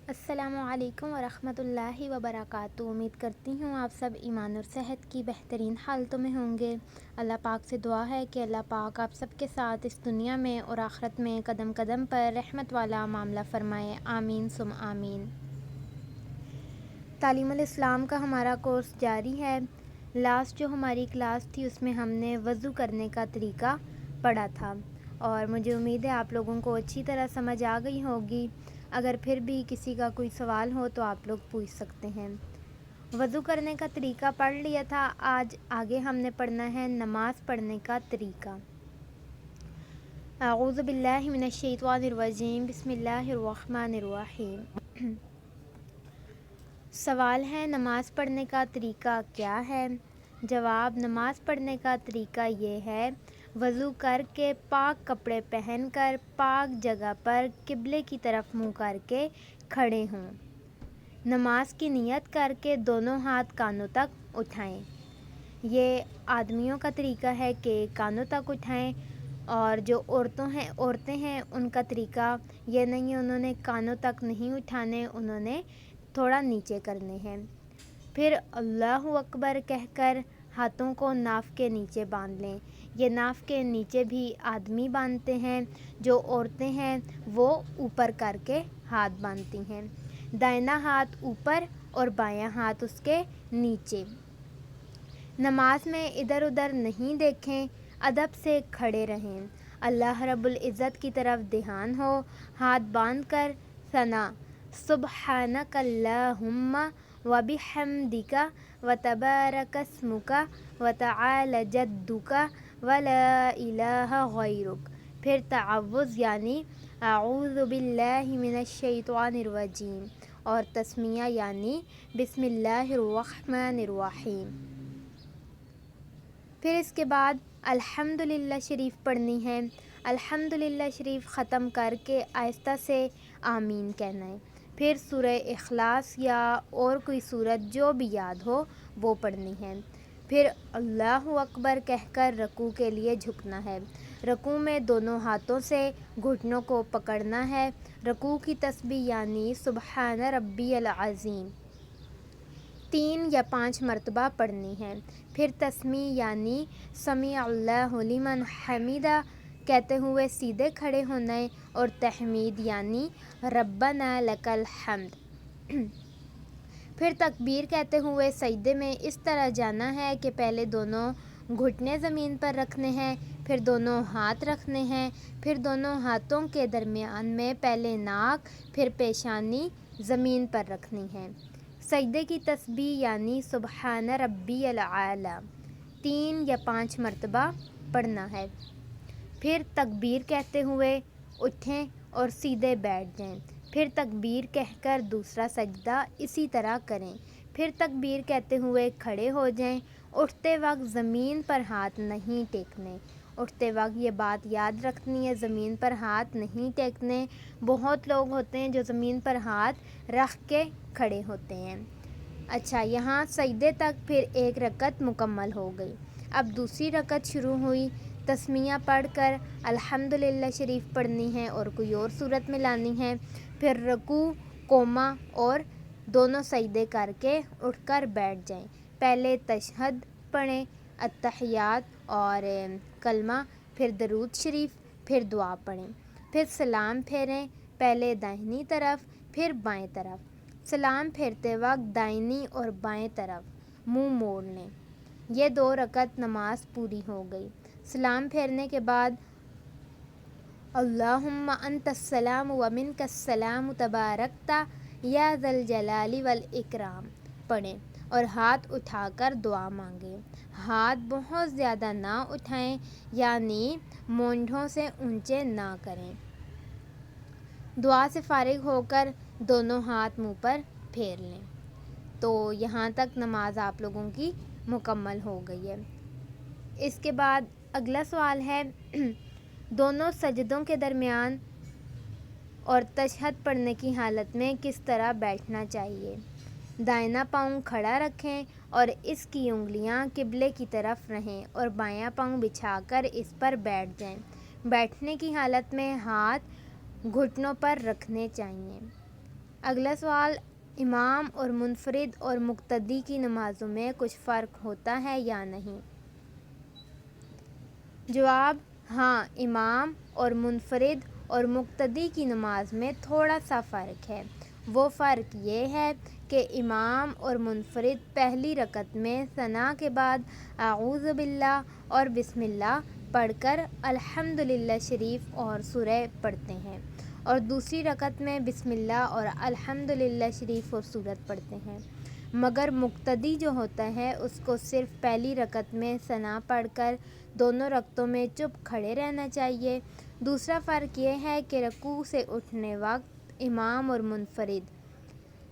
السلام علیکم ورحمۃ اللہ وبرکاتہ۔ امید کرتی ہوں آپ سب ایمان اور صحت کی بہترین حالتوں میں ہوں گے۔ اللہ پاک سے دعا ہے کہ اللہ پاک آپ سب کے ساتھ اس دنیا میں اور آخرت میں قدم قدم پر رحمت والا معاملہ فرمائے، آمین ثم آمین۔ تعلیم الاسلام کا ہمارا کورس جاری ہے۔ لاسٹ جو ہماری کلاس تھی اس میں ہم نے وضو کرنے کا طریقہ پڑھا تھا اور مجھے امید ہے آپ لوگوں کو اچھی طرح سمجھ آ گئی ہوگی۔ اگر پھر بھی کسی کا کوئی سوال ہو تو آپ لوگ پوچھ سکتے ہیں۔ وضو کرنے کا طریقہ پڑھ لیا تھا، آج آگے ہم نے پڑھنا ہے نماز پڑھنے کا طریقہ۔ اعوذ باللہ من الشیطان الرجیم، بسم اللہ الرحمن الرحیم۔ سوال ہے نماز پڑھنے کا طریقہ کیا ہے؟ جواب، نماز پڑھنے کا طریقہ یہ ہے، وضو کر کے پاک کپڑے پہن کر پاک جگہ پر قبلے کی طرف منہ کر کے کھڑے ہوں۔ نماز کی نیت کر کے دونوں ہاتھ کانوں تک اٹھائیں۔ یہ آدمیوں کا طریقہ ہے کہ کانوں تک اٹھائیں، اور جو عورتیں ہیں ان کا طریقہ یہ نہیں ہے، انہوں نے کانوں تک نہیں اٹھانے، انہوں نے تھوڑا نیچے کرنے ہیں۔ پھر اللہ اکبر کہہ کر ہاتھوں کو ناف کے نیچے باندھ لیں۔ یہ ناف کے نیچے بھی آدمی باندھتے ہیں، جو عورتیں ہیں وہ اوپر کر کے ہاتھ باندھتی ہیں۔ دائنا ہاتھ اوپر اور بایاں ہاتھ اس کے نیچے۔ نماز میں ادھر ادھر نہیں دیکھیں، ادب سے کھڑے رہیں۔ اللہ رب العزت کی طرف دھیان ہو، ہاتھ باندھ کر ثنا سبحانک اللہم وبحمدک وتبارک اسمک وتعالی جدک ولا الہ غیرک۔ پھر تعوذ یعنی اعوذ باللہ من الشیطان الرجیم، اور تسمیہ یعنی بسم اللہ الرحمن الرحیم۔ پھر اس کے بعد الحمدللہ شریف پڑھنی ہے۔ الحمدللہ شریف ختم کر کے آہستہ سے آمین کہنا ہے۔ پھر سورہ اخلاص یا اور کوئی سورت جو بھی یاد ہو وہ پڑھنی ہے۔ پھر اللہ اکبر کہہ کر رکوع کے لیے جھکنا ہے۔ رکوع میں دونوں ہاتھوں سے گھٹنوں کو پکڑنا ہے۔ رکوع کی تسبیح یعنی سبحان ربی العظیم 3 یا 5 مرتبہ پڑھنی ہے۔ پھر تسمیع یعنی سمیع اللہ لمن حمدہ کہتے ہوئے سیدھے کھڑے ہونا ہے، اور تحمید یعنی ربنا لک الحمد۔ پھر تکبیر کہتے ہوئے سجدے میں اس طرح جانا ہے کہ پہلے دونوں گھٹنے زمین پر رکھنے ہیں، پھر دونوں ہاتھ رکھنے ہیں، پھر دونوں ہاتھوں کے درمیان میں پہلے ناک پھر پیشانی زمین پر رکھنی ہے۔ سجدے کی تسبیح یعنی سبحان ربی الاعلی 3 یا 5 مرتبہ پڑھنا ہے۔ پھر تکبیر کہتے ہوئے اٹھیں اور سیدھے بیٹھ جائیں۔ پھر تکبیر کہہ کر دوسرا سجدہ اسی طرح کریں۔ پھر تکبیر کہتے ہوئے کھڑے ہو جائیں۔ اٹھتے وقت زمین پر ہاتھ نہیں ٹیکنے۔ اٹھتے وقت یہ بات یاد رکھنی ہے، زمین پر ہاتھ نہیں ٹیکنے۔ بہت لوگ ہوتے ہیں جو زمین پر ہاتھ رکھ کے کھڑے ہوتے ہیں۔ اچھا، یہاں سجدے تک پھر ایک رکعت مکمل ہو گئی۔ اب دوسری رکعت شروع ہوئی۔ تسمیہ پڑھ کر الحمدللہ شریف پڑھنی ہے اور کوئی اور صورت میں لانی ہے۔ پھر رکوع، قوما اور دونوں سجدے کر کے اٹھ کر بیٹھ جائیں۔ پہلے تشہد پڑھیں، التحیات اور کلمہ، پھر درود شریف، پھر دعا پڑھیں۔ پھر سلام پھیریں، پہلے داہنی طرف پھر بائیں طرف۔ سلام پھیرتے وقت دائنی اور بائیں طرف منہ موڑ لیں۔ یہ 2 رکعت نماز پوری ہو گئی۔ سلام پھیرنے کے بعد اللہم انت السلام ومنک السلام تبارکت یا ذا الجلال والاکرام پڑھیں اور ہاتھ اٹھا کر دعا مانگیں۔ ہاتھ بہت زیادہ نہ اٹھائیں، یعنی مونڈھوں سے اونچے نہ کریں۔ دعا سے فارغ ہو کر دونوں ہاتھ منہ پر پھیر لیں۔ تو یہاں تک نماز آپ لوگوں کی مکمل ہو گئی ہے۔ اس کے بعد اگلا سوال ہے دونوں سجدوں کے درمیان اور تشہد پڑھنے کی حالت میں کس طرح بیٹھنا چاہیے؟ دائنا پاؤں کھڑا رکھیں اور اس کی انگلیاں قبلے کی طرف رہیں اور بایاں پاؤں بچھا کر اس پر بیٹھ جائیں۔ بیٹھنے کی حالت میں ہاتھ گھٹنوں پر رکھنے چاہیے۔ اگلا سوال، امام اور منفرد اور مقتدی کی نمازوں میں کچھ فرق ہوتا ہے یا نہیں؟ جواب، ہاں، امام اور منفرد اور مقتدی کی نماز میں تھوڑا سا فرق ہے۔ وہ فرق یہ ہے کہ امام اور منفرد پہلی رکعت میں ثنا کے بعد اعوذ باللہ اور بسم اللہ پڑھ کر الحمدللہ شریف اور سورہ پڑھتے ہیں، اور دوسری رکعت میں بسم اللہ اور الحمدللہ شریف اور سورت پڑھتے ہیں، مگر مقتدی جو ہوتا ہے اس کو صرف پہلی رکعت میں ثنا پڑھ کر دونوں رکعتوں میں چپ کھڑے رہنا چاہیے۔ دوسرا فرق یہ ہے کہ رکوع سے اٹھنے وقت امام اور منفرد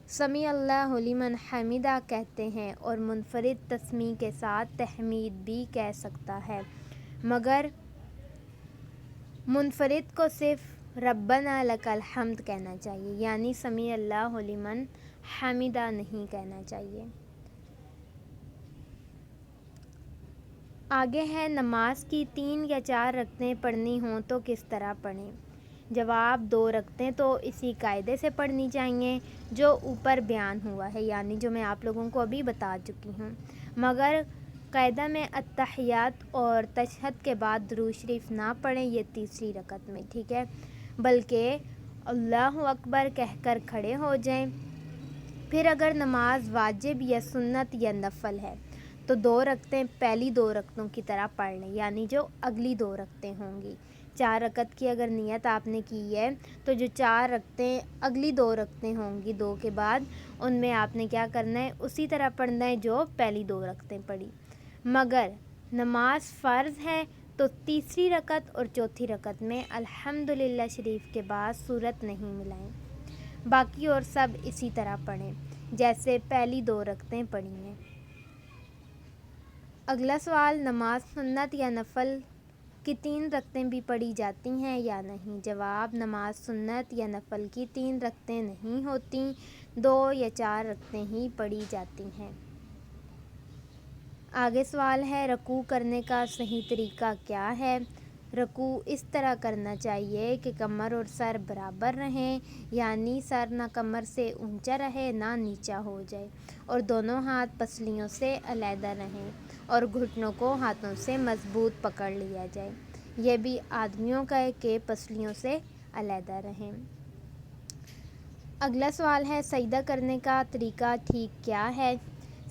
سمیع اللہ لمن حمدہ کہتے ہیں، اور منفرد تسمیع کے ساتھ تحمید بھی کہہ سکتا ہے، مگر منفرد کو صرف ربنا لک الحمد کہنا چاہیے، یعنی سمیع اللہ لمن حمدہ نہیں کہنا چاہیے۔ آگے ہے، نماز کی 3 یا 4 رکعتیں پڑھنی ہوں تو کس طرح پڑھیں؟ جواب، 2 رکعتیں تو اسی قاعدے سے پڑھنی چاہیے جو اوپر بیان ہوا ہے، یعنی جو میں آپ لوگوں کو ابھی بتا چکی ہوں، مگر قاعدہ میں اتحیات اور تشہد کے بعد درود شریف نہ پڑھیں، یہ تیسری رکعت میں، ٹھیک ہے، بلکہ اللہ اکبر کہہ کر کھڑے ہو جائیں۔ پھر اگر نماز واجب یا سنت یا نفل ہے تو 2 رکعتیں پہلی 2 رکعتوں کی طرح پڑھ لیں، یعنی جو اگلی 2 رکعتیں ہوں گی۔ 4 رکعت کی اگر نیت آپ نے کی ہے تو جو 4 رکعتیں اگلی 2 رکعتیں ہوں گی 2 کے بعد، ان میں آپ نے کیا کرنا ہے، اسی طرح پڑھنا ہے جو پہلی 2 رکعتیں پڑھی۔ مگر نماز فرض ہے تو تیسری رکعت اور چوتھی رکعت میں الحمدللہ شریف کے بعد سورت نہیں ملائیں، باقی اور سب اسی طرح پڑھیں جیسے پہلی 2 رکعتیں پڑھی ہیں۔ اگلا سوال، نماز سنت یا نفل کی 3 رکعتیں بھی پڑھی جاتی ہیں یا نہیں؟ جواب، نماز سنت یا نفل کی 3 رکعتیں نہیں ہوتی، 2 یا 4 رکعتیں ہی پڑھی جاتی ہیں۔ آگے سوال ہے، رکوع کرنے کا صحیح طریقہ کیا ہے؟ رکوع اس طرح کرنا چاہیے کہ کمر اور سر برابر رہیں، یعنی سر نہ کمر سے اونچا رہے نہ نیچا ہو جائے، اور دونوں ہاتھ پسلیوں سے علیحدہ رہیں، اور گھٹنوں کو ہاتھوں سے مضبوط پکڑ لیا جائے، یہ بھی آدمیوں کا ہے کہ پسلیوں سے علیحدہ رہیں۔ اگلا سوال ہے، سجدہ کرنے کا طریقہ ٹھیک کیا ہے؟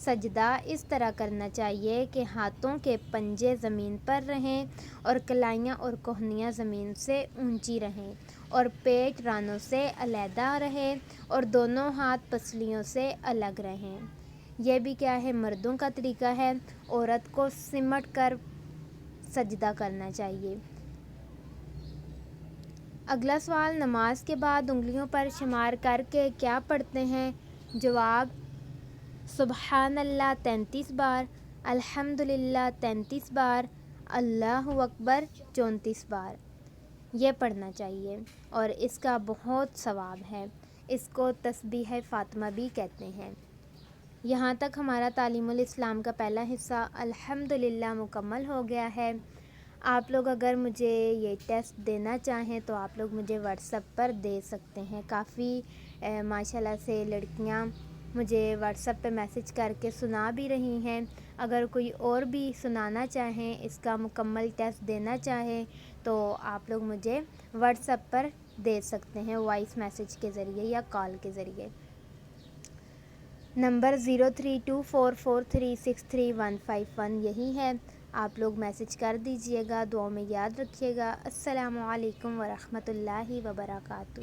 سجدہ اس طرح کرنا چاہیے کہ ہاتھوں کے پنجے زمین پر رہیں اور کلائیاں اور کوہنیاں زمین سے اونچی رہیں، اور پیٹ رانوں سے علیحدہ رہے، اور دونوں ہاتھ پسلیوں سے الگ رہیں۔ یہ بھی کیا ہے، مردوں کا طریقہ ہے، عورت کو سمٹ کر سجدہ کرنا چاہیے۔ اگلا سوال، نماز کے بعد انگلیوں پر شمار کر کے کیا پڑھتے ہیں؟ جواب، سبحان اللہ 33 بار، الحمدللہ 33 بار، اللہ اکبر 34 بار، یہ پڑھنا چاہیے، اور اس کا بہت ثواب ہے، اس کو تسبیح فاطمہ بھی کہتے ہیں۔ یہاں تک ہمارا تعلیم الاسلام کا پہلا حصہ الحمدللہ مکمل ہو گیا ہے۔ آپ لوگ اگر مجھے یہ ٹیسٹ دینا چاہیں تو آپ لوگ مجھے واٹس ایپ پر دے سکتے ہیں۔ کافی ماشاءاللہ سے لڑکیاں مجھے واٹس ایپ پہ میسج کر کے سنا بھی رہی ہیں۔ اگر کوئی اور بھی سنانا چاہیں، اس کا مکمل ٹیسٹ دینا چاہیں تو آپ لوگ مجھے واٹس ایپ پر دے سکتے ہیں، وائس میسج کے ذریعے یا کال کے ذریعے۔ نمبر 032443635151 یہی ہے، آپ لوگ میسج کر دیجئے گا۔ دعاؤں میں یاد رکھیے گا۔ السلام علیکم ورحمۃ اللہ وبرکاتہ۔